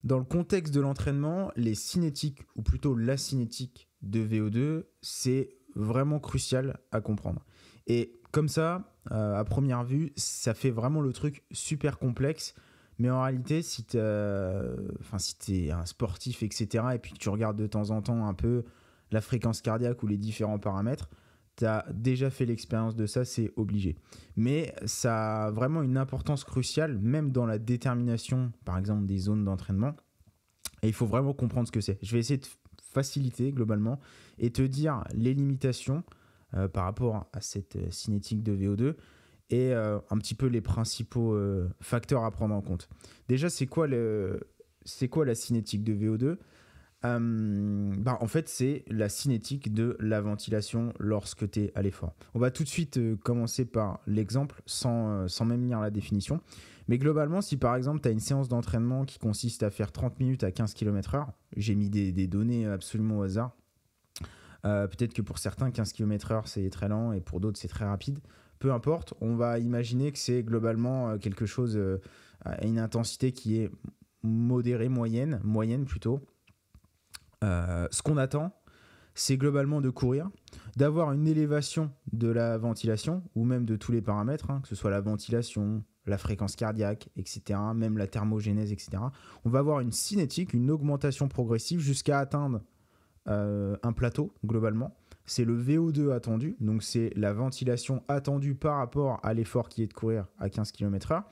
Dans le contexte de l'entraînement, les cinétiques, ou plutôt la cinétique de VO2, c'est vraiment crucial à comprendre. Et comme ça, à première vue, ça fait vraiment le truc super complexe. Mais en réalité, si tu es un sportif, etc., et puis que tu regardes de temps en temps un peu la fréquence cardiaque ou les différents paramètres, tu as déjà fait l'expérience de ça, c'est obligé. Mais ça a vraiment une importance cruciale, même dans la détermination, par exemple, des zones d'entraînement. Et il faut vraiment comprendre ce que c'est. Je vais essayer de faciliter globalement et te dire les limitations par rapport à cette cinétique de VO2 et un petit peu les principaux facteurs à prendre en compte. Déjà, c'est quoi la cinétique de VO2 ? En fait, c'est la cinétique de la ventilation lorsque tu es à l'effort. On va tout de suite commencer par l'exemple sans même lire la définition. Mais globalement, si par exemple tu as une séance d'entraînement qui consiste à faire 30 minutes à 15 km/h, j'ai mis des données absolument au hasard. Peut-être que pour certains, 15 km/h c'est très lent et pour d'autres c'est très rapide. Peu importe, on va imaginer que c'est globalement quelque chose à une intensité qui est modérée, moyenne plutôt. Ce qu'on attend, c'est globalement de courir, d'avoir une élévation de la ventilation ou même de tous les paramètres, que ce soit la ventilation, la fréquence cardiaque, etc., même la thermogénèse, etc. On va avoir une cinétique, une augmentation progressive jusqu'à atteindre un plateau globalement. C'est le VO2 attendu, donc c'est la ventilation attendue par rapport à l'effort qui est de courir à 15 km/h.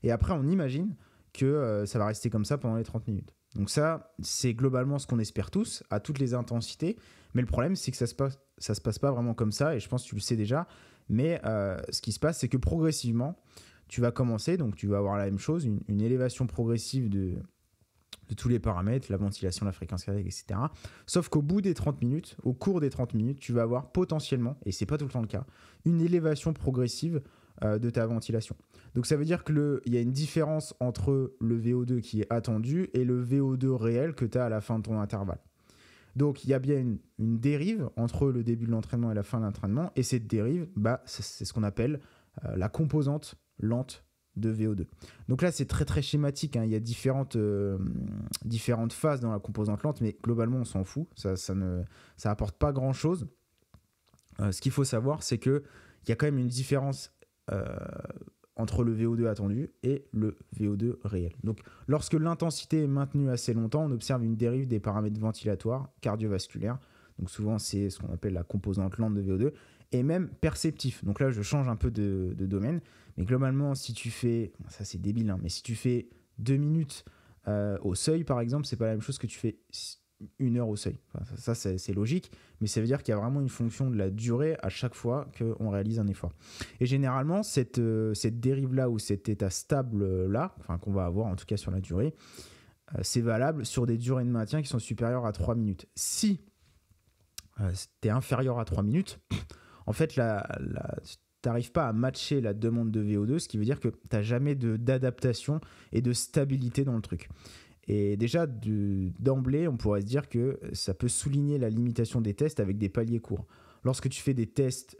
Et après, on imagine que ça va rester comme ça pendant les 30 minutes. Donc ça, c'est globalement ce qu'on espère tous, à toutes les intensités. Mais le problème, c'est que ça se passe pas vraiment comme ça, et je pense que tu le sais déjà. Mais ce qui se passe, c'est que progressivement, tu vas commencer, donc tu vas avoir la même chose, une élévation progressive de tous les paramètres, la ventilation, la fréquence cardiaque, etc. Sauf qu'au bout des 30 minutes, au cours des 30 minutes, tu vas avoir potentiellement, et c'est pas tout le temps le cas, une élévation progressive de ta ventilation. Donc ça veut dire qu'il y a une différence entre le VO2 qui est attendu et le VO2 réel que tu as à la fin de ton intervalle. Donc il y a bien une dérive entre le début de l'entraînement et la fin de l'entraînement, et cette dérive, c'est ce qu'on appelle la composante lente de VO2. Donc là, c'est très très schématique, il y a différentes phases dans la composante lente, mais globalement, on s'en fout, ça apporte pas grand-chose. Ce qu'il faut savoir, c'est qu'il y a quand même une différence entre le VO2 attendu et le VO2 réel. Donc, lorsque l'intensité est maintenue assez longtemps, on observe une dérive des paramètres ventilatoires, cardiovasculaires. Donc, souvent, c'est ce qu'on appelle la composante lente de VO2, et même perceptif. Donc là, je change un peu de domaine. Mais globalement, si tu fais, ça c'est débile, mais si tu fais 2 minutes au seuil, par exemple, c'est pas la même chose que tu fais 1 heure au seuil. Ça c'est logique, mais ça veut dire qu'il y a vraiment une fonction de la durée à chaque fois qu'on réalise un effort. Et généralement, cette dérive-là ou cet état stable-là, qu'on va avoir en tout cas sur la durée, c'est valable sur des durées de maintien qui sont supérieures à 3 minutes. Si tu es inférieur à 3 minutes, en fait, tu n'arrives pas à matcher la demande de VO2, ce qui veut dire que tu n'as jamais d'adaptation et de stabilité dans le truc. Et déjà, d'emblée, on pourrait se dire que ça peut souligner la limitation des tests avec des paliers courts. Lorsque tu fais des tests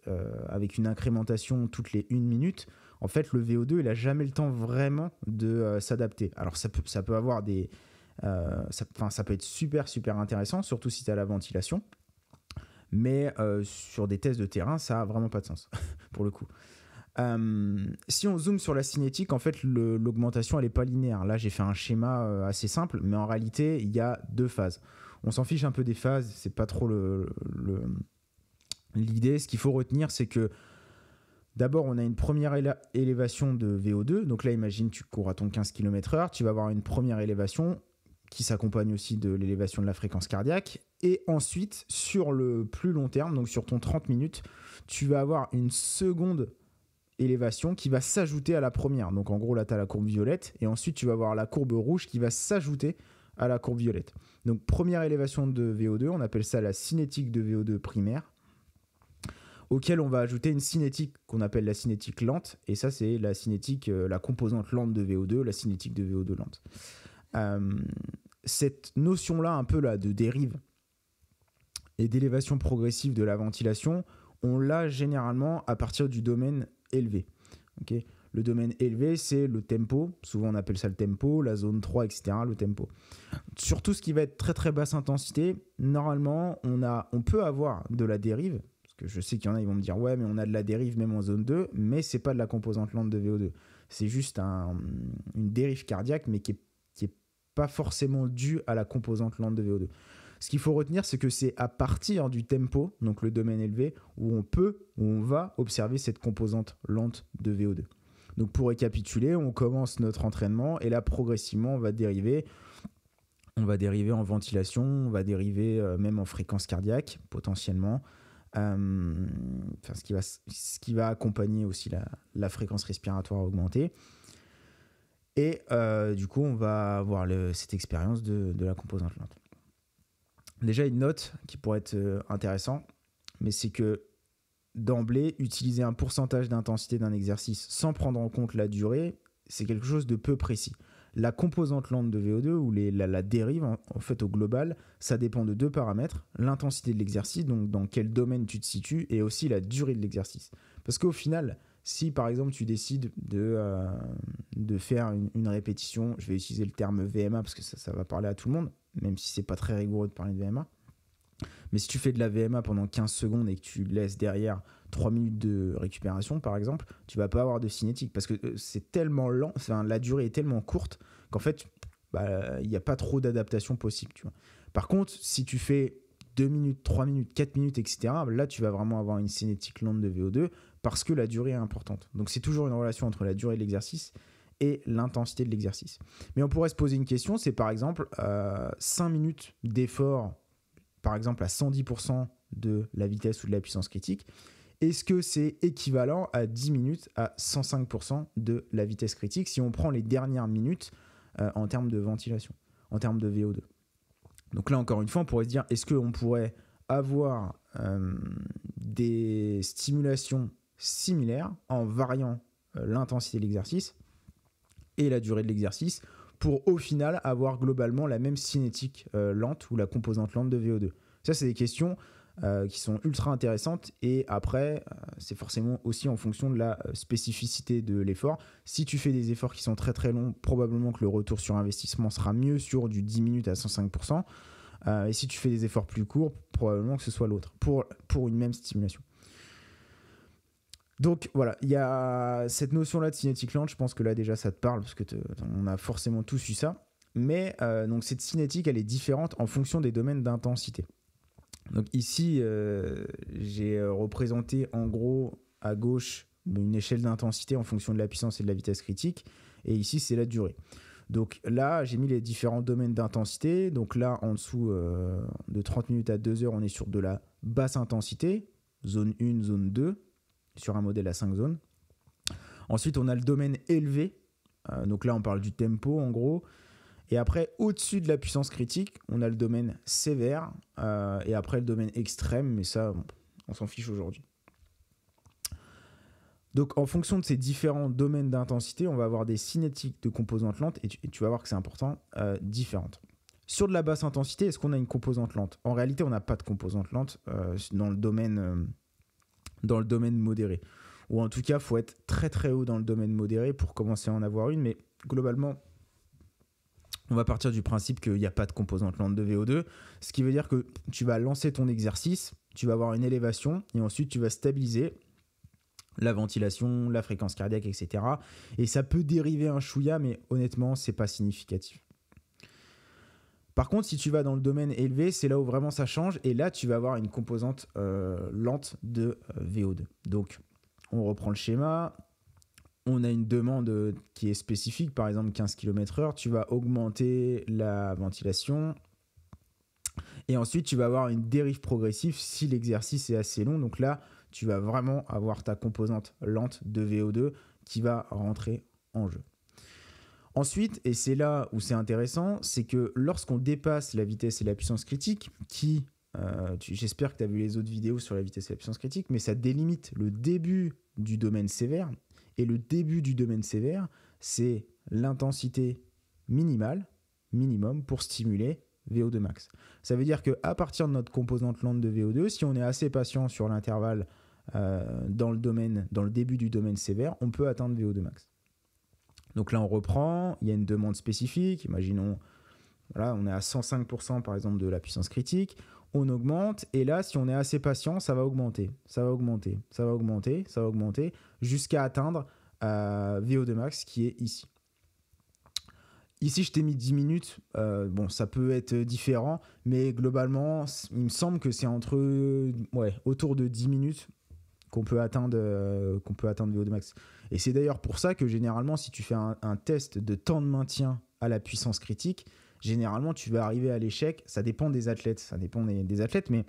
avec une incrémentation toutes les 1 minute, en fait, le VO2, il n'a jamais le temps vraiment de s'adapter. Alors, ça peut avoir ça peut être super, super intéressant, surtout si tu as la ventilation. Mais sur des tests de terrain, ça n'a vraiment pas de sens, pour le coup. Si on zoome sur la cinétique, en fait, l'augmentation, elle n'est pas linéaire. Là, j'ai fait un schéma assez simple, mais en réalité, il y a 2 phases. On s'en fiche un peu des phases, c'est pas trop l'idée. Ce qu'il faut retenir, c'est que d'abord, on a une première élévation de VO2. Donc là, imagine, tu cours à ton 15 km/h, tu vas avoir une première élévation qui s'accompagne aussi de l'élévation de la fréquence cardiaque. Et ensuite, sur le plus long terme, donc sur ton 30 minutes, tu vas avoir une seconde élévation qui va s'ajouter à la première. Donc en gros, là, tu as la courbe violette. Et ensuite, tu vas avoir la courbe rouge qui va s'ajouter à la courbe violette. Donc première élévation de VO2, on appelle ça la cinétique de VO2 primaire, auquel on va ajouter une cinétique qu'on appelle la cinétique lente. Et ça, c'est la cinétique, la composante lente de VO2, la cinétique de VO2 lente. Cette notion-là, un peu là, de dérive et d'élévation progressive de la ventilation, on l'a généralement à partir du domaine élevé. Okay. Le domaine élevé, c'est le tempo. Souvent, on appelle ça le tempo, la zone 3, etc., le tempo. Sur tout ce qui va être très, très basse intensité, normalement, on peut avoir de la dérive. Parce que je sais qu'il y en a, ils vont me dire, ouais, mais on a de la dérive même en zone 2, mais c'est pas de la composante lente de VO2. C'est juste une dérive cardiaque, mais qui est pas forcément due à la composante lente de VO2. Ce qu'il faut retenir, c'est que c'est à partir du tempo, donc le domaine élevé, où on va observer cette composante lente de VO2. Donc pour récapituler, on commence notre entraînement et là progressivement on va dériver en ventilation, on va dériver même en fréquence cardiaque potentiellement, ce qui va accompagner aussi la fréquence respiratoire augmentée. Et du coup on va avoir cette expérience de la composante lente. Déjà une note qui pourrait être intéressante, mais c'est que d'emblée, utiliser un pourcentage d'intensité d'un exercice sans prendre en compte la durée, c'est quelque chose de peu précis. La composante lente de VO2 ou la dérive, en fait, au global, ça dépend de deux paramètres. L'intensité de l'exercice, donc dans quel domaine tu te situes, et aussi la durée de l'exercice. Parce qu'au final, si par exemple tu décides de faire une répétition, je vais utiliser le terme VMA parce que ça va parler à tout le monde, même si c'est pas très rigoureux de parler de VMA. Mais si tu fais de la VMA pendant 15 secondes et que tu laisses derrière 3 minutes de récupération, par exemple, tu vas pas avoir de cinétique parce que c'est tellement lent, la durée est tellement courte qu'en fait, il n'y a pas trop d'adaptation possible. Tu vois. Par contre, si tu fais 2 minutes, 3 minutes, 4 minutes, etc., là, tu vas vraiment avoir une cinétique lente de VO2 parce que la durée est importante. Donc, c'est toujours une relation entre la durée de l'exercice et l'intensité de l'exercice. Mais on pourrait se poser une question, c'est par exemple 5 minutes d'effort, par exemple à 110% de la vitesse ou de la puissance critique, est-ce que c'est équivalent à 10 minutes à 105% de la vitesse critique si on prend les dernières minutes en termes de ventilation, en termes de VO2. Donc là, encore une fois, on pourrait se dire, est-ce qu'on pourrait avoir des stimulations similaires en variant l'intensité de l'exercice et la durée de l'exercice pour au final avoir globalement la même cinétique lente ou la composante lente de VO2. Ça, c'est des questions qui sont ultra intéressantes et après, c'est forcément aussi en fonction de la spécificité de l'effort. Si tu fais des efforts qui sont très très longs, probablement que le retour sur investissement sera mieux sur du 10 minutes à 105%. Et si tu fais des efforts plus courts, probablement que ce soit l'autre pour une même stimulation. Donc voilà, il y a cette notion-là de cinétique lente, je pense que là déjà ça te parle parce que on a forcément tous eu ça. Mais donc cette cinétique, elle est différente en fonction des domaines d'intensité. Donc ici, j'ai représenté en gros à gauche une échelle d'intensité en fonction de la puissance et de la vitesse critique. Et ici, c'est la durée. Donc là, j'ai mis les différents domaines d'intensité. Donc là, en dessous de 30 minutes à 2 heures, on est sur de la basse intensité, zone 1, zone 2, sur un modèle à 5 zones. Ensuite, on a le domaine élevé. Donc là, on parle du tempo en gros. Et après, au-dessus de la puissance critique, on a le domaine sévère et après le domaine extrême, mais ça, on s'en fiche aujourd'hui. Donc, en fonction de ces différents domaines d'intensité, on va avoir des cinétiques de composantes lentes et tu vas voir que c'est important, différentes. Sur de la basse intensité, est-ce qu'on a une composante lente ? En réalité, on n'a pas de composante lente dans le domaine modéré. Ou en tout cas, il faut être très très haut dans le domaine modéré pour commencer à en avoir une, mais globalement, on va partir du principe qu'il n'y a pas de composante lente de VO2, ce qui veut dire que tu vas lancer ton exercice, tu vas avoir une élévation et ensuite tu vas stabiliser la ventilation, la fréquence cardiaque, etc. Et ça peut dériver un chouïa, mais honnêtement, c'est pas significatif. Par contre, si tu vas dans le domaine élevé, c'est là où vraiment ça change et là, tu vas avoir une composante lente de VO2. Donc, on reprend le schéma. On a une demande qui est spécifique, par exemple 15 km/h, tu vas augmenter la ventilation et ensuite tu vas avoir une dérive progressive si l'exercice est assez long. Donc là, tu vas vraiment avoir ta composante lente de VO2 qui va rentrer en jeu. Ensuite, et c'est là où c'est intéressant, c'est que lorsqu'on dépasse la vitesse et la puissance critique, j'espère que tu as vu les autres vidéos sur la vitesse et la puissance critique, mais ça délimite le début du domaine sévère. Et le début du domaine sévère, c'est l'intensité minimum pour stimuler VO2 max. Ça veut dire qu'à partir de notre composante lente de VO2, si on est assez patient sur l'intervalle dans le début du domaine sévère, on peut atteindre VO2 max. Donc là, on reprend, il y a une demande spécifique, imaginons, voilà, on est à 105% par exemple de la puissance critique, on augmente, et là, si on est assez patient, ça va augmenter, jusqu'à atteindre VO2 max qui est ici. Ici, je t'ai mis 10 minutes. Bon, ça peut être différent, mais globalement, il me semble que c'est autour de 10 minutes qu'on peut atteindre VO2 max. Et c'est d'ailleurs pour ça que généralement, si tu fais un test de temps de maintien à la puissance critique, généralement, tu vas arriver à l'échec. Ça dépend des athlètes, des athlètes, mais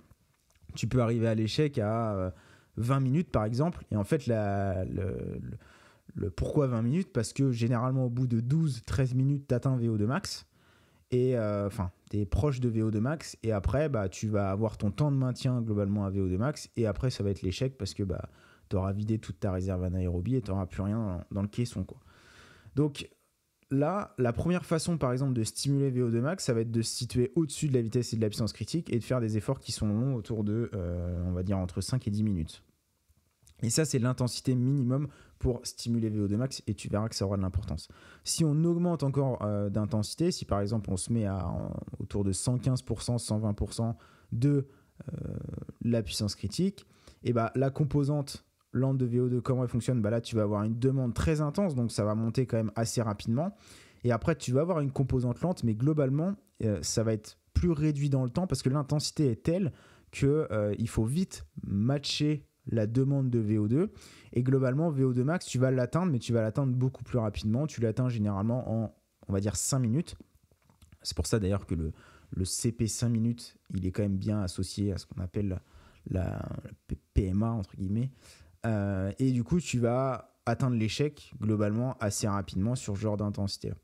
tu peux arriver à l'échec à 20 minutes, par exemple. Et en fait, le pourquoi 20 minutes? Parce que généralement, au bout de 12-13 minutes, tu atteins VO2 max. Et tu es proche de VO2 max. Et après, tu vas avoir ton temps de maintien globalement à VO2 max. Et après, ça va être l'échec parce que tu auras vidé toute ta réserve anaérobie et tu n'auras plus rien dans le caisson, quoi. Donc là, la première façon, par exemple, de stimuler VO2 max, ça va être de se situer au-dessus de la vitesse et de la puissance critique et de faire des efforts qui sont longs autour de, on va dire, entre 5 et 10 minutes. Et ça, c'est l'intensité minimum pour stimuler VO2 max et tu verras que ça aura de l'importance. Si on augmente encore d'intensité, si par exemple on se met autour de 115%, 120% de la puissance critique, et la composante lente de VO2, comment elle fonctionne? Là, tu vas avoir une demande très intense, donc ça va monter quand même assez rapidement. Et après, tu vas avoir une composante lente, mais globalement, ça va être plus réduit dans le temps parce que l'intensité est telle qu'il faut vite matcher la demande de VO2. Et globalement, VO2 max, tu vas l'atteindre, mais tu vas l'atteindre beaucoup plus rapidement. Tu l'atteins généralement en, on va dire, 5 minutes. C'est pour ça d'ailleurs que le CP 5 minutes, il est quand même bien associé à ce qu'on appelle la PMA, entre guillemets. Et du coup, tu vas atteindre l'échec globalement assez rapidement sur ce genre d'intensité-là.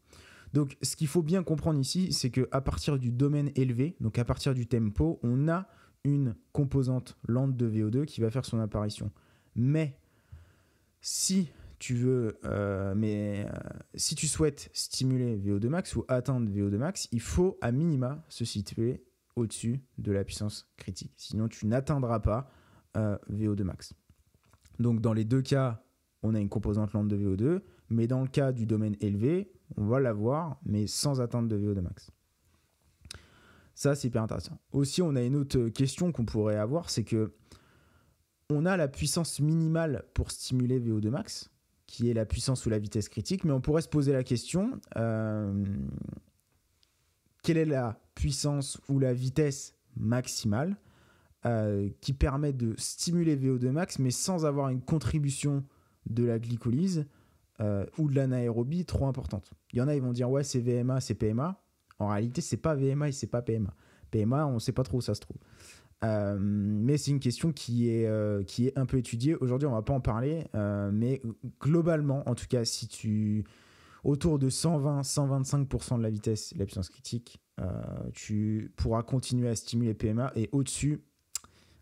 Donc, ce qu'il faut bien comprendre ici, c'est qu'à partir du domaine élevé, donc à partir du tempo, on a une composante lente de VO2 qui va faire son apparition. Mais si tu souhaites stimuler VO2 max ou atteindre VO2 max, il faut à minima se situer au-dessus de la puissance critique. Sinon, tu n'atteindras pas VO2 max. Donc, dans les deux cas, on a une composante lente de VO2, mais dans le cas du domaine élevé, on va l'avoir, mais sans atteinte de VO2 max. Ça, c'est hyper intéressant. Aussi, on a une autre question qu'on pourrait avoir, c'est que on a la puissance minimale pour stimuler VO2 max, qui est la puissance ou la vitesse critique, mais on pourrait se poser la question, quelle est la puissance ou la vitesse maximale qui permet de stimuler VO2 max, mais sans avoir une contribution de la glycolyse ou de l'anaérobie trop importante. Il y en a, ils vont dire, ouais, c'est VMA, c'est PMA. En réalité, c'est pas VMA et c'est pas PMA. PMA, on ne sait pas trop où ça se trouve. Mais c'est une question qui est un peu étudiée. Aujourd'hui, on ne va pas en parler, mais globalement, en tout cas, si tu autour de 120-125% de la vitesse et de la puissance critique, tu pourras continuer à stimuler PMA, et au-dessus,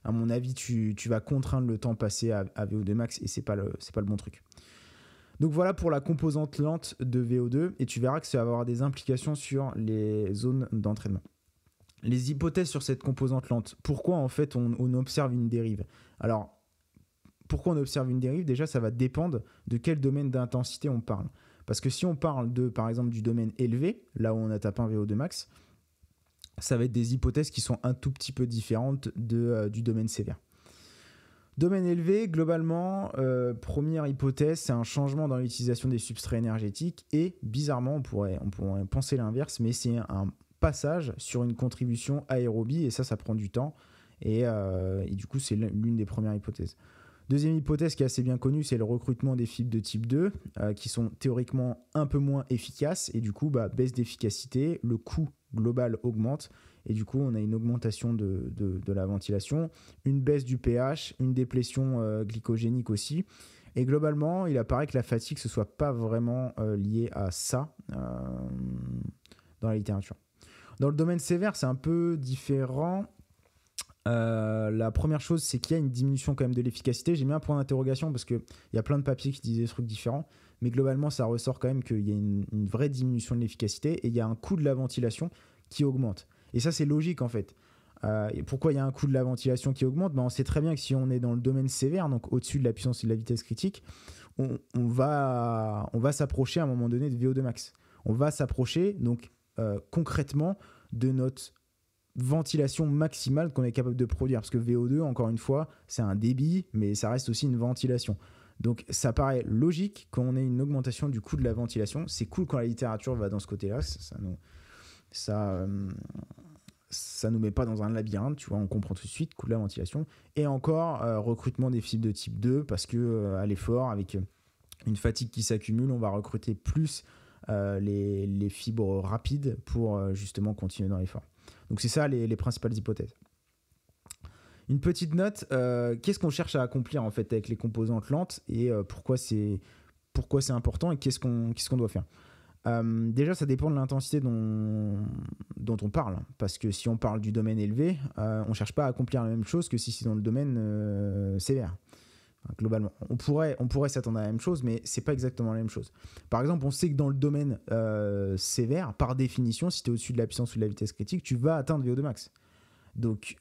à mon avis, tu vas contraindre le temps passé à VO2 max, et c'est pas le bon truc. Donc voilà pour la composante lente de VO2, et tu verras que ça va avoir des implications sur les zones d'entraînement. Les hypothèses sur cette composante lente. Pourquoi en fait on observe une dérive? Alors, pourquoi on observe une dérive? Déjà, ça va dépendre de quel domaine d'intensité on parle. Parce que si on parle par exemple, du domaine élevé, là où on a tapé un VO2 max, ça va être des hypothèses qui sont un tout petit peu différentes du domaine sévère. Domaine élevé, globalement, première hypothèse, c'est un changement dans l'utilisation des substrats énergétiques, et bizarrement, on pourrait penser l'inverse, mais c'est un passage sur une contribution aérobie, et ça prend du temps, et du coup, c'est l'une des premières hypothèses. Deuxième hypothèse qui est assez bien connue, c'est le recrutement des fibres de type 2, qui sont théoriquement un peu moins efficaces, et du coup, baisse d'efficacité, le coût global augmente, et du coup on a une augmentation de la ventilation, une baisse du pH, une déplétion glycogénique aussi, et globalement il apparaît que la fatigue ne soit pas vraiment liée à ça dans la littérature. Dans le domaine sévère, c'est un peu différent. La première chose, c'est qu'il y a une diminution quand même de l'efficacité. J'ai mis un point d'interrogation parce qu'il y a plein de papiers qui disent des trucs différents, mais globalement ça ressort quand même qu'il y a une vraie diminution de l'efficacité, et il y a un coût de la ventilation qui augmente. Et ça, c'est logique en fait. Et pourquoi il y a un coût de la ventilation qui augmente? On sait très bien que si on est dans le domaine sévère, donc au-dessus de la puissance et de la vitesse critique, on va s'approcher à un moment donné de VO2 max. On va s'approcher donc concrètement de notre ventilation maximale qu'on est capable de produire. Parce que VO2, encore une fois, c'est un débit, mais ça reste aussi une ventilation. Donc ça paraît logique qu'on ait une augmentation du coût de la ventilation. C'est cool quand la littérature va dans ce côté-là. Ça nous met pas dans un labyrinthe, tu vois, on comprend tout de suite, coût de la ventilation. Et encore, recrutement des fibres de type 2, parce que à l'effort, avec une fatigue qui s'accumule, on va recruter plus les fibres rapides pour justement continuer dans l'effort. Donc c'est ça les principales hypothèses. Une petite note, qu'est-ce qu'on cherche à accomplir en fait avec les composantes lentes et pourquoi c'est important et qu'est-ce qu'on doit faire. Déjà, ça dépend de l'intensité dont on parle. Parce que si on parle du domaine élevé, on ne cherche pas à accomplir la même chose que si c'est dans le domaine sévère. Enfin, globalement, on pourrait s'attendre à la même chose, mais ce n'est pas exactement la même chose. Par exemple, on sait que dans le domaine sévère, par définition, si tu es au-dessus de la puissance ou de la vitesse critique, tu vas atteindre VO2 max. Donc,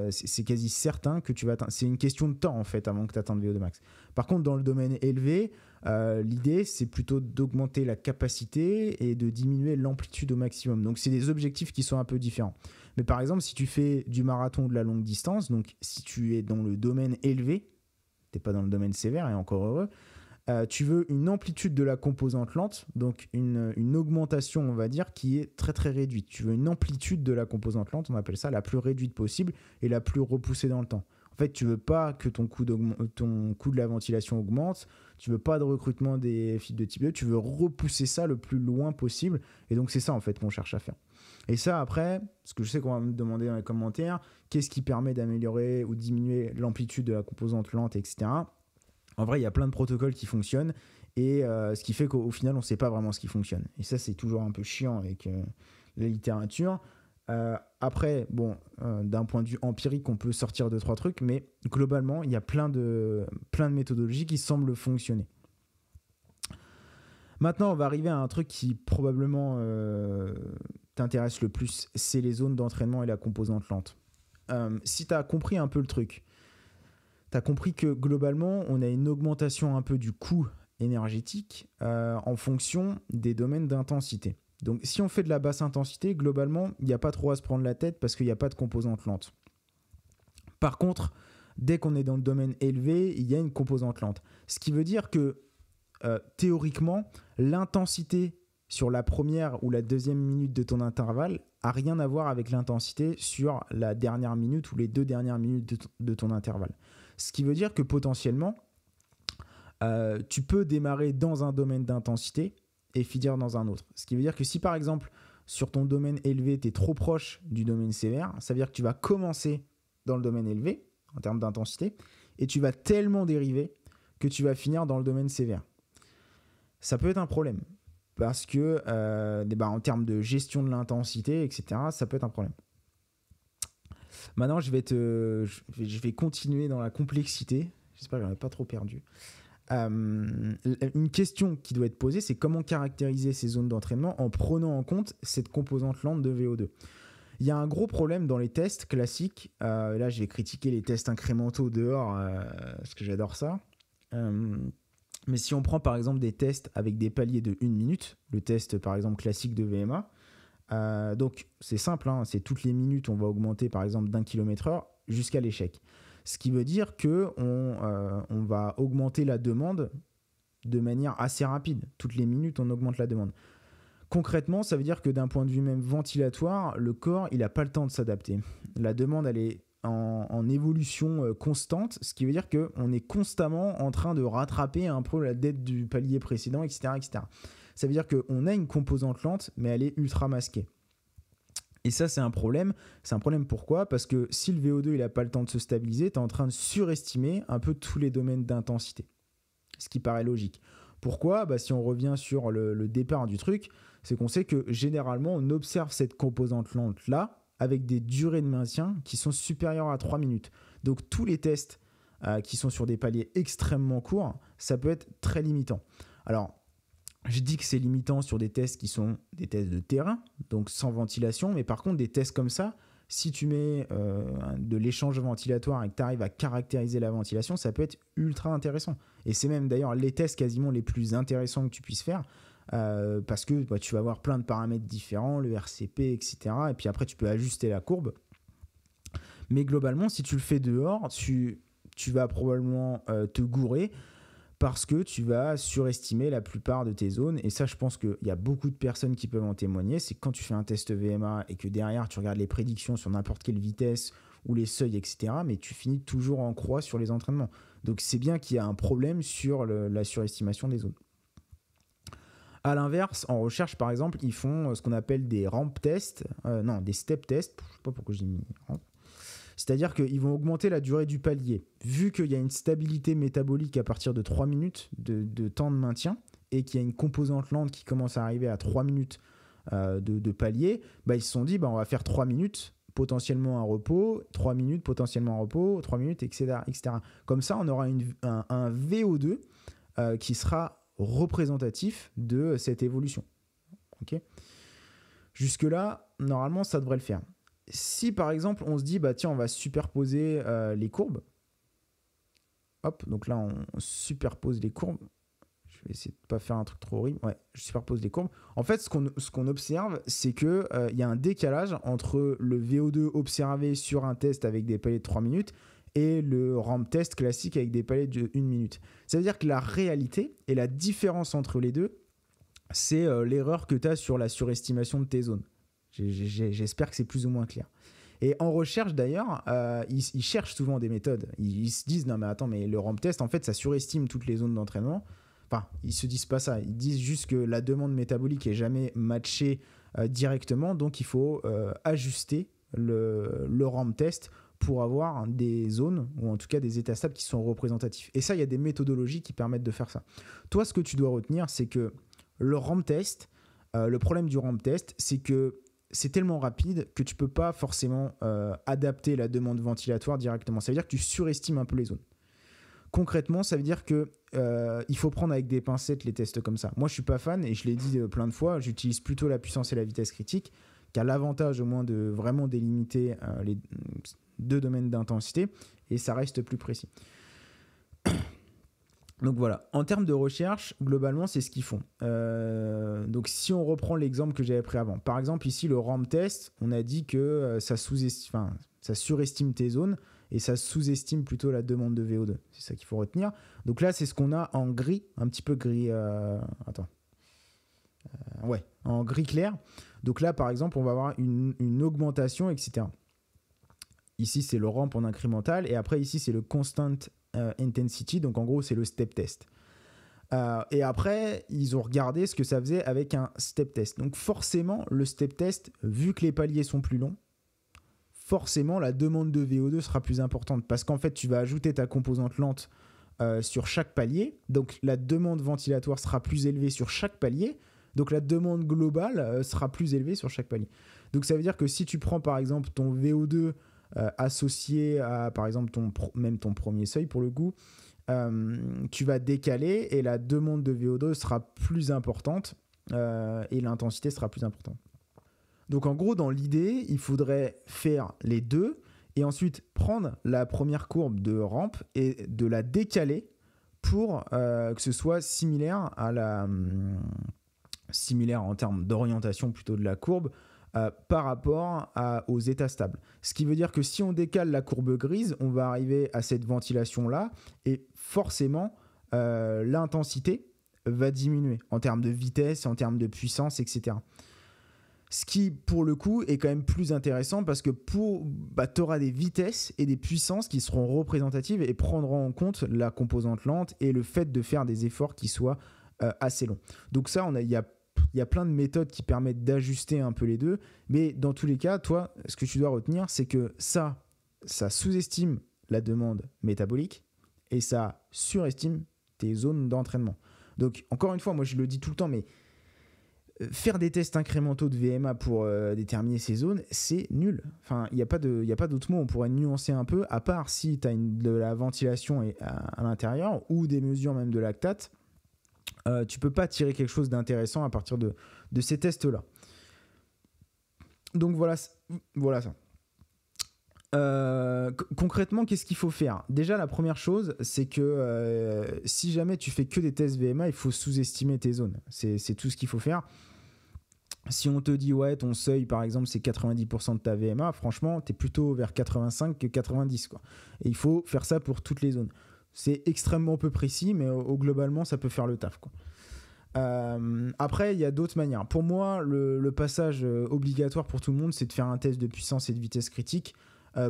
c'est quasi certain que tu vas atteindre. C'est une question de temps, en fait, avant que tu atteignes VO2 max. Par contre, dans le domaine élevé, l'idée, c'est plutôt d'augmenter la capacité et de diminuer l'amplitude au maximum. Donc, c'est des objectifs qui sont un peu différents. Mais par exemple, si tu fais du marathon ou de la longue distance, donc si tu es dans le domaine élevé, tu n'es pas dans le domaine sévère, et encore heureux, tu veux une amplitude de la composante lente, donc une augmentation, on va dire, qui est très très réduite. Tu veux une amplitude de la composante lente, on appelle ça la plus réduite possible et la plus repoussée dans le temps. En fait, tu veux pas que ton coût de la ventilation augmente, tu veux pas de recrutement des fibres de type 2, tu veux repousser ça le plus loin possible. Et donc, c'est ça, en fait, qu'on cherche à faire. Et ça, après, parce que je sais qu'on va me demander dans les commentaires, qu'est-ce qui permet d'améliorer ou diminuer l'amplitude de la composante lente, etc. En vrai, il y a plein de protocoles qui fonctionnent et ce qui fait qu'au final, on ne sait pas vraiment ce qui fonctionne. Et ça, c'est toujours un peu chiant avec la littérature. Après, d'un point de vue empirique, on peut sortir 2-3 trucs, mais globalement, il y a plein de méthodologies qui semblent fonctionner. Maintenant, on va arriver à un truc qui probablement t'intéresse le plus, c'est les zones d'entraînement et la composante lente. Si tu as compris un peu le truc, tu as compris que globalement, on a une augmentation un peu du coût énergétique en fonction des domaines d'intensité. Donc, si on fait de la basse intensité, globalement, il n'y a pas trop à se prendre la tête parce qu'il n'y a pas de composante lente. Par contre, dès qu'on est dans le domaine élevé, il y a une composante lente. Ce qui veut dire que, théoriquement, l'intensité sur la première ou la deuxième minute de ton intervalle n'a rien à voir avec l'intensité sur la dernière minute ou les 2 dernières minutes de ton intervalle. Ce qui veut dire que potentiellement, tu peux démarrer dans un domaine d'intensité et finir dans un autre. Ce qui veut dire que si par exemple, sur ton domaine élevé, tu es trop proche du domaine sévère, ça veut dire que tu vas commencer dans le domaine élevé en termes d'intensité et tu vas tellement dériver que tu vas finir dans le domaine sévère. Ça peut être un problème parce que en termes de gestion de l'intensité, etc., ça peut être un problème. Maintenant, je vais continuer dans la complexité. J'espère que je n'en ai pas trop perdu. Une question qui doit être posée, c'est comment caractériser ces zones d'entraînement en prenant en compte cette composante lente de VO2. Il y a un gros problème dans les tests classiques. Là, je vais critiquer les tests incrémentaux dehors, parce que j'adore ça. Mais si on prend par exemple des tests avec des paliers de 1 minute, le test par exemple classique de VMA, donc c'est simple, hein, c'est toutes les minutes on va augmenter par exemple d'1 km/h jusqu'à l'échec. Ce qui veut dire qu'on va augmenter la demande de manière assez rapide. Toutes les minutes on augmente la demande. Concrètement, ça veut dire que d'un point de vue même ventilatoire, le corps il n'a pas le temps de s'adapter. La demande elle est en évolution constante, ce qui veut dire qu'on est constamment en train de rattraper un peu la dette du palier précédent, etc., etc. Ça veut dire qu'on a une composante lente, mais elle est ultra masquée. Et ça, c'est un problème. C'est un problème pourquoi ? Parce que si le VO2 il n'a pas le temps de se stabiliser, tu es en train de surestimer un peu tous les domaines d'intensité. Ce qui paraît logique. Pourquoi ? Si on revient sur le départ du truc, c'est qu'on sait que généralement, on observe cette composante lente-là avec des durées de maintien qui sont supérieures à 3 minutes. Donc tous les tests qui sont sur des paliers extrêmement courts, ça peut être très limitant. Alors, je dis que c'est limitant sur des tests qui sont des tests de terrain, donc sans ventilation, mais par contre des tests comme ça, si tu mets de l'échange ventilatoire et que tu arrives à caractériser la ventilation, ça peut être ultra intéressant. Et c'est même d'ailleurs les tests quasiment les plus intéressants que tu puisses faire, parce que tu vas avoir plein de paramètres différents, le RCP, etc. Et puis après, tu peux ajuster la courbe. Mais globalement, si tu le fais dehors, tu vas probablement te gourer, parce que tu vas surestimer la plupart de tes zones. Et ça, je pense qu'il y a beaucoup de personnes qui peuvent en témoigner. C'est que quand tu fais un test VMA et que derrière, tu regardes les prédictions sur n'importe quelle vitesse ou les seuils, etc., mais tu finis toujours en croix sur les entraînements. Donc, c'est bien qu'il y a un problème sur la surestimation des zones. À l'inverse, en recherche, par exemple, ils font ce qu'on appelle des ramp tests, des step tests. Je ne sais pas pourquoi j'ai mis ramp. C'est-à-dire qu'ils vont augmenter la durée du palier. Vu qu'il y a une stabilité métabolique à partir de 3 minutes de temps de maintien et qu'il y a une composante lente qui commence à arriver à 3 minutes de palier, ils se sont dit on va faire 3 minutes, potentiellement un repos, 3 minutes, potentiellement un repos, 3 minutes, etc. etc. Comme ça, on aura un VO2 qui sera représentatif de cette évolution. Okay. Jusque-là, normalement, ça devrait le faire. Si par exemple on se dit tiens, on va superposer les courbes, hop, donc là on superpose les courbes, je vais essayer de pas faire un truc trop horrible, je superpose les courbes. En fait, ce qu'on observe, c'est que y a un décalage entre le VO2 observé sur un test avec des paliers de 3 minutes et le ramp test classique avec des paliers de 1 minute. Ça veut dire que la réalité et la différence entre les deux, c'est l'erreur que tu as sur la surestimation de tes zones. J'espère que c'est plus ou moins clair. Et en recherche d'ailleurs, ils cherchent souvent des méthodes. Ils se disent non mais attends, mais le ramp test en fait ça surestime toutes les zones d'entraînement. Enfin, ils se disent pas ça. Ils disent juste que la demande métabolique est jamais matchée directement, donc il faut ajuster le ramp test pour avoir des zones ou en tout cas des états stables qui sont représentatifs. Et ça, il y a des méthodologies qui permettent de faire ça. Toi, ce que tu dois retenir, c'est que le ramp test, le problème du ramp test, c'est que c'est tellement rapide que tu peux pas forcément adapter la demande ventilatoire directement. Ça veut dire que tu surestimes un peu les zones. Concrètement, ça veut dire que il faut prendre avec des pincettes les tests comme ça. Moi, je suis pas fan et je l'ai dit plein de fois, j'utilise plutôt la puissance et la vitesse critique, qui a l'avantage au moins de vraiment délimiter les deux domaines d'intensité et ça reste plus précis. Donc voilà, en termes de recherche, globalement, c'est ce qu'ils font. Donc si on reprend l'exemple que j'avais pris avant, par exemple ici, le ramp test, on a dit que ça surestime tes zones et ça sous-estime plutôt la demande de VO2. C'est ça qu'il faut retenir. Donc là, c'est ce qu'on a en gris, un petit peu gris... en gris clair. Donc là, par exemple, on va avoir une augmentation, etc. Ici, c'est le ramp en incrémental et après, ici, c'est le constant intensity, donc en gros c'est le step test. Et après ils ont regardé ce que ça faisait avec un step test. Donc forcément le step test, vu que les paliers sont plus longs, forcément la demande de VO2 sera plus importante parce qu'en fait tu vas ajouter ta composante lente sur chaque palier, donc la demande ventilatoire sera plus élevée sur chaque palier, donc la demande globale sera plus élevée sur chaque palier. Donc ça veut dire que si tu prends par exemple ton VO2 associé à par exemple même ton premier seuil pour le coup, tu vas décaler et la demande de VO2 sera plus importante et l'intensité sera plus importante. Donc en gros, dans l'idée, il faudrait faire les deux et ensuite prendre la première courbe de rampe et de la décaler pour que ce soit similaire en termes d'orientation plutôt de la courbe par rapport aux états stables. Ce qui veut dire que si on décale la courbe grise, on va arriver à cette ventilation-là et forcément, l'intensité va diminuer en termes de vitesse, en termes de puissance, etc. Ce qui, pour le coup, est quand même plus intéressant parce que tu auras des vitesses et des puissances qui seront représentatives et prendront en compte la composante lente et le fait de faire des efforts qui soient assez longs. Donc ça, il y a plein de méthodes qui permettent d'ajuster un peu les deux, mais dans tous les cas, toi, ce que tu dois retenir, c'est que ça sous-estime la demande métabolique et ça surestime tes zones d'entraînement. Donc, encore une fois, moi je le dis tout le temps, mais faire des tests incrémentaux de VMA pour déterminer ces zones, c'est nul. Enfin, il n'y a pas d'autre mot. On pourrait nuancer un peu, à part si tu as de la ventilation à l'intérieur ou des mesures même de lactate. Tu peux pas tirer quelque chose d'intéressant à partir de ces tests-là. Donc voilà ça. Concrètement, qu'est-ce qu'il faut faire? Déjà, la première chose, c'est que si jamais tu fais que des tests VMA, il faut sous-estimer tes zones. C'est tout ce qu'il faut faire. Si on te dit, ouais, ton seuil, par exemple, c'est 90% de ta VMA, franchement, tu es plutôt vers 85 que 90, quoi. Et il faut faire ça pour toutes les zones. C'est extrêmement peu précis, mais globalement, ça peut faire le taf, quoi. Après, il y a d'autres manières. Pour moi, le passage obligatoire pour tout le monde, c'est de faire un test de puissance et de vitesse critique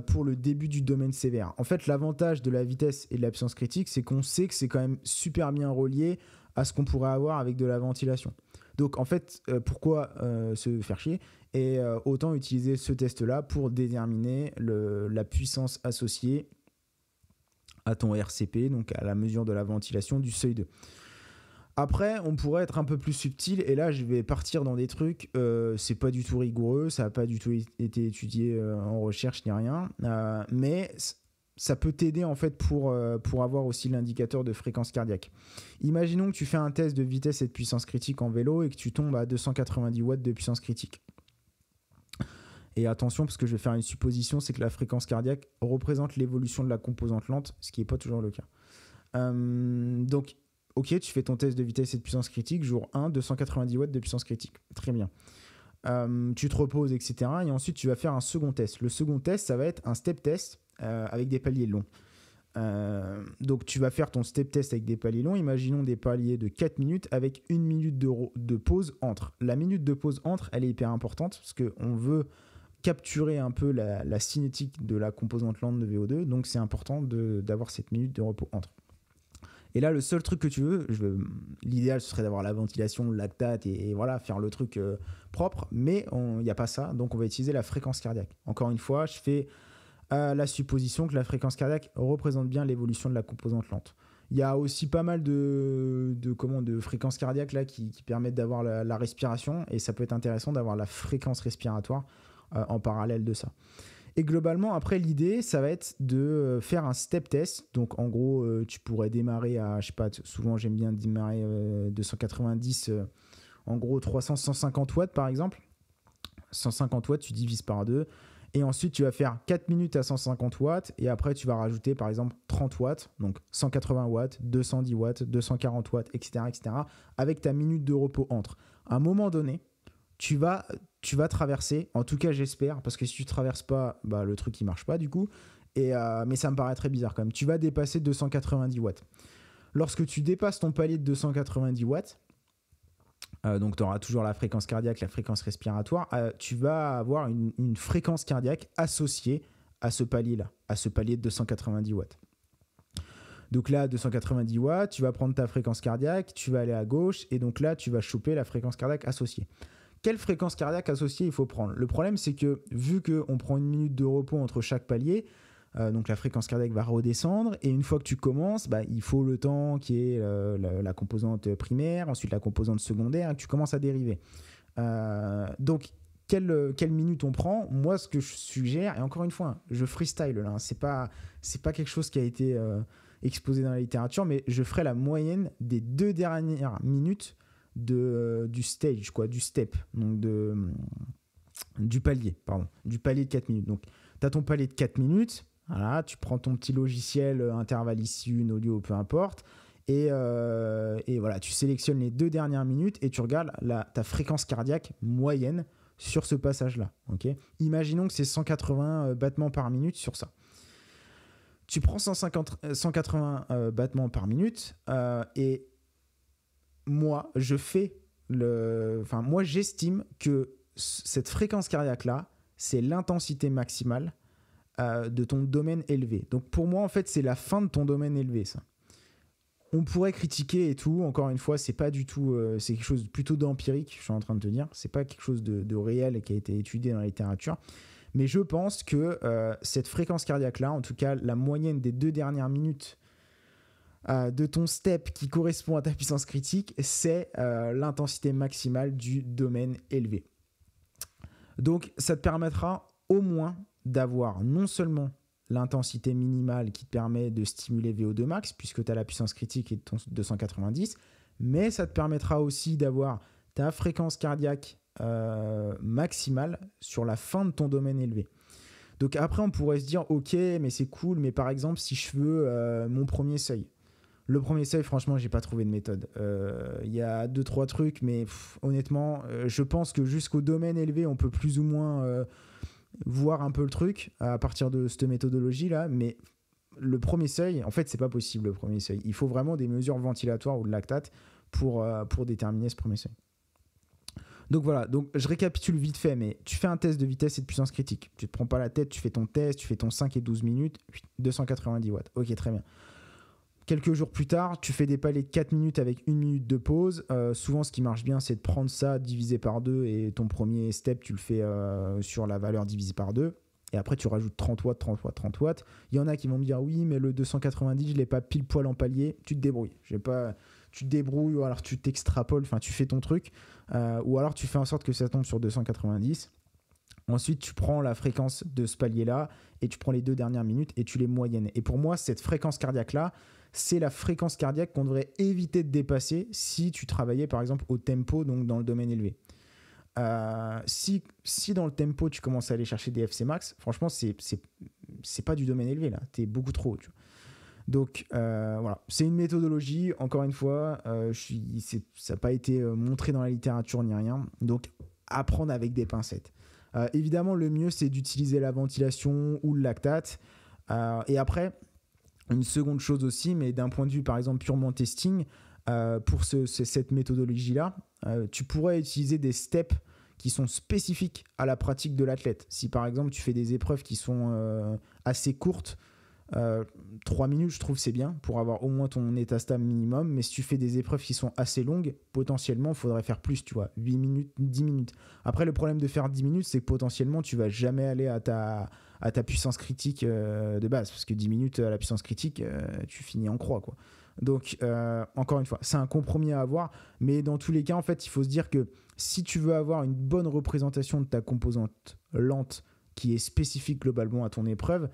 pour le début du domaine sévère. En fait, l'avantage de la vitesse et de la puissance critique, c'est qu'on sait que c'est quand même super bien relié à ce qu'on pourrait avoir avec de la ventilation. Donc, en fait, pourquoi se faire chier? Et autant utiliser ce test-là pour déterminer la puissance associée à ton RCP, donc à la mesure de la ventilation du seuil 2. Après, on pourrait être un peu plus subtil, et là, je vais partir dans des trucs, c'est pas du tout rigoureux, ça n'a pas du tout été étudié en recherche ni rien, mais ça peut t'aider en fait pour avoir aussi l'indicateur de fréquence cardiaque. Imaginons que tu fais un test de vitesse et de puissance critique en vélo et que tu tombes à 290 watts de puissance critique. Et attention, parce que je vais faire une supposition, c'est que la fréquence cardiaque représente l'évolution de la composante lente, ce qui n'est pas toujours le cas. Donc, ok, tu fais ton test de vitesse et de puissance critique, jour 1, 290 watts de puissance critique. Très bien. Tu te reposes, etc. Et ensuite, tu vas faire un second test. Le second test, ça va être un step test avec des paliers longs. Donc, tu vas faire ton step test avec des paliers longs. Imaginons des paliers de 4 minutes avec 1 minute de pause entre. La minute de pause entre, elle est hyper importante parce qu'on veut capturer un peu la cinétique de la composante lente de VO2. Donc, c'est important d'avoir cette minute de repos entre. Et là, le seul truc que tu veux, l'idéal, ce serait d'avoir la ventilation, le lactate et voilà, faire le truc propre. Mais il n'y a pas ça, donc on va utiliser la fréquence cardiaque. Encore une fois, je fais la supposition que la fréquence cardiaque représente bien l'évolution de la composante lente. Il y a aussi pas mal de fréquences cardiaques là, qui permettent d'avoir la respiration, et ça peut être intéressant d'avoir la fréquence respiratoire en parallèle de ça. Et globalement, après, l'idée, ça va être de faire un step test. Donc, en gros, tu pourrais démarrer à, je sais pas, souvent j'aime bien démarrer 290, en gros 300, 150 watts par exemple. 150 watts, tu divises par 2. Et ensuite, tu vas faire 4 minutes à 150 watts. Et après, tu vas rajouter par exemple 30 watts. Donc, 180 watts, 210 watts, 240 watts, etc., etc. Avec ta minute de repos entre. À un moment donné, tu vas traverser, en tout cas j'espère, parce que si tu ne traverses pas, bah, le truc il marche pas du coup, mais ça me paraît très bizarre quand même, tu vas dépasser 290 watts. Lorsque tu dépasses ton palier de 290 watts, donc tu auras toujours la fréquence cardiaque, la fréquence respiratoire, tu vas avoir une fréquence cardiaque associée à ce palier-là, à ce palier de 290 watts. Donc là, 290 watts, tu vas prendre ta fréquence cardiaque, tu vas aller à gauche, et donc là, tu vas choper la fréquence cardiaque associée. Quelle fréquence cardiaque associée il faut prendre? Le problème, c'est que vu qu'on prend 1 minute de repos entre chaque palier, donc la fréquence cardiaque va redescendre, et une fois que tu commences, bah, il faut le temps qui est la composante primaire, ensuite la composante secondaire, et que tu commences à dériver. Donc, quelle minute on prend? Moi, ce que je suggère, et encore une fois, je freestyle là, hein, c'est pas quelque chose qui a été exposé dans la littérature, mais je ferai la moyenne des 2 dernières minutes du stage, quoi, du step, donc du palier de 4 minutes. Donc, tu as ton palier de 4 minutes, voilà, tu prends ton petit logiciel intervalle issu, Nolio, peu importe, et voilà, tu sélectionnes les 2 dernières minutes et tu regardes ta fréquence cardiaque moyenne sur ce passage-là. Okay, imaginons que c'est 180 battements par minute sur ça. Tu prends 180 battements par minute et moi, j'estime que cette fréquence cardiaque-là, c'est l'intensité maximale de ton domaine élevé. Donc pour moi, en fait, c'est la fin de ton domaine élevé, ça. On pourrait critiquer et tout, encore une fois, c'est pas du tout, c'est quelque chose plutôt d'empirique, je suis en train de te dire, c'est pas quelque chose de réel et qui a été étudié dans la littérature, mais je pense que cette fréquence cardiaque-là, en tout cas la moyenne des 2 dernières minutes de ton step qui correspond à ta puissance critique, c'est l'intensité maximale du domaine élevé. Donc ça te permettra au moins d'avoir non seulement l'intensité minimale qui te permet de stimuler VO2 max, puisque tu as la puissance critique et ton 290, mais ça te permettra aussi d'avoir ta fréquence cardiaque maximale sur la fin de ton domaine élevé. Donc après, on pourrait se dire, ok, mais c'est cool, mais par exemple, si je veux mon premier seuil. Le premier seuil, franchement, j'ai pas trouvé de méthode. Il y a 2-3 trucs, mais honnêtement, je pense que jusqu'au domaine élevé, on peut plus ou moins voir un peu le truc à partir de cette méthodologie-là, mais le premier seuil, en fait, c'est pas possible le premier seuil. Il faut vraiment des mesures ventilatoires ou de lactate pour déterminer ce premier seuil. Donc voilà, donc je récapitule vite fait, mais tu fais un test de vitesse et de puissance critique. Tu te prends pas la tête, tu fais ton test, tu fais ton 5 et 12 minutes, 290 watts. Ok, très bien. Quelques jours plus tard, tu fais des paliers de 4 minutes avec 1 minute de pause. Souvent, ce qui marche bien, c'est de prendre ça divisé par 2 et ton premier step, tu le fais sur la valeur divisée par 2. Et après, tu rajoutes 30 watts, 30 watts, 30 watts. Il y en a qui vont me dire, oui, mais le 290, je ne l'ai pas pile poil en palier. Tu te débrouilles. Tu te débrouilles ou alors tu t'extrapoles, enfin, tu fais ton truc. Ou alors, tu fais en sorte que ça tombe sur 290. Ensuite, tu prends la fréquence de ce palier-là et tu prends les 2 dernières minutes et tu les moyennes. Et pour moi, cette fréquence cardiaque-là, c'est la fréquence cardiaque qu'on devrait éviter de dépasser si tu travaillais par exemple au tempo, donc dans le domaine élevé. Si dans le tempo tu commences à aller chercher des FC max, franchement c'est pas du domaine élevé là, t'es beaucoup trop haut. Tu vois. Donc voilà, c'est une méthodologie, encore une fois, ça n'a pas été montré dans la littérature ni rien, donc apprendre avec des pincettes. Évidemment, le mieux c'est d'utiliser la ventilation ou le lactate, et après, une seconde chose aussi, mais d'un point de vue par exemple purement testing, pour cette méthodologie-là, tu pourrais utiliser des steps qui sont spécifiques à la pratique de l'athlète. Si par exemple tu fais des épreuves qui sont assez courtes, 3 minutes je trouve c'est bien pour avoir au moins ton état stable minimum, mais si tu fais des épreuves qui sont assez longues, potentiellement il faudrait faire plus, tu vois, 8 minutes, 10 minutes. Après le problème de faire 10 minutes, c'est que potentiellement tu vas jamais aller à ta puissance critique de base, parce que 10 minutes à la puissance critique, tu finis en croix, quoi. Donc encore une fois, c'est un compromis à avoir, mais dans tous les cas en fait il faut se dire que si tu veux avoir une bonne représentation de ta composante lente qui est spécifique globalement à ton épreuve,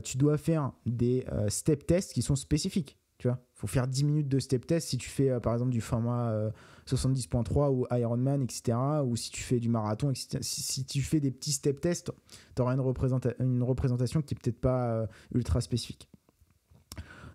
tu dois faire des step tests qui sont spécifiques. Tu vois, faut faire 10 minutes de step test si tu fais par exemple du format 70.3 ou Ironman, etc. Ou si tu fais du marathon, etc. Si tu fais des petits step tests, tu auras une représentation qui n'est peut-être pas ultra spécifique.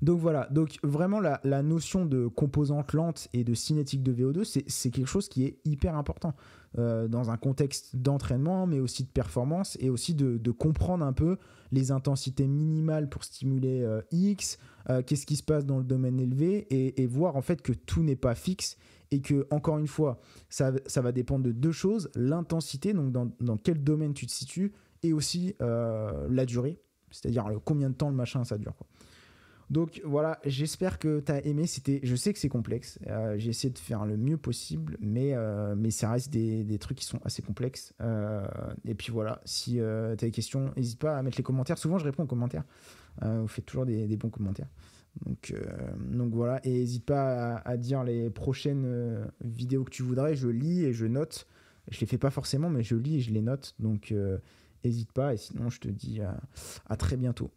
Donc voilà, donc vraiment la notion de composante lente et de cinétique de VO2, c'est quelque chose qui est hyper important dans un contexte d'entraînement, mais aussi de performance, et aussi de comprendre un peu les intensités minimales pour stimuler X, qu'est-ce qui se passe dans le domaine élevé, et voir en fait que tout n'est pas fixe, et que, encore une fois, ça va dépendre de 2 choses, l'intensité, donc dans quel domaine tu te situes, et aussi la durée, c'est-à-dire combien de temps le machin ça dure, quoi. Donc voilà, j'espère que tu as aimé. Je sais que c'est complexe, j'ai essayé de faire le mieux possible, mais ça reste des trucs qui sont assez complexes. Et puis voilà, si tu as des questions, n'hésite pas à mettre les commentaires. Souvent, je réponds aux commentaires. Vous faites toujours des bons commentaires. Donc voilà, et n'hésite pas à dire les prochaines vidéos que tu voudrais. Je lis et je note. Je les fais pas forcément, mais je lis et je les note. Donc n'hésite pas, et sinon, je te dis à très bientôt.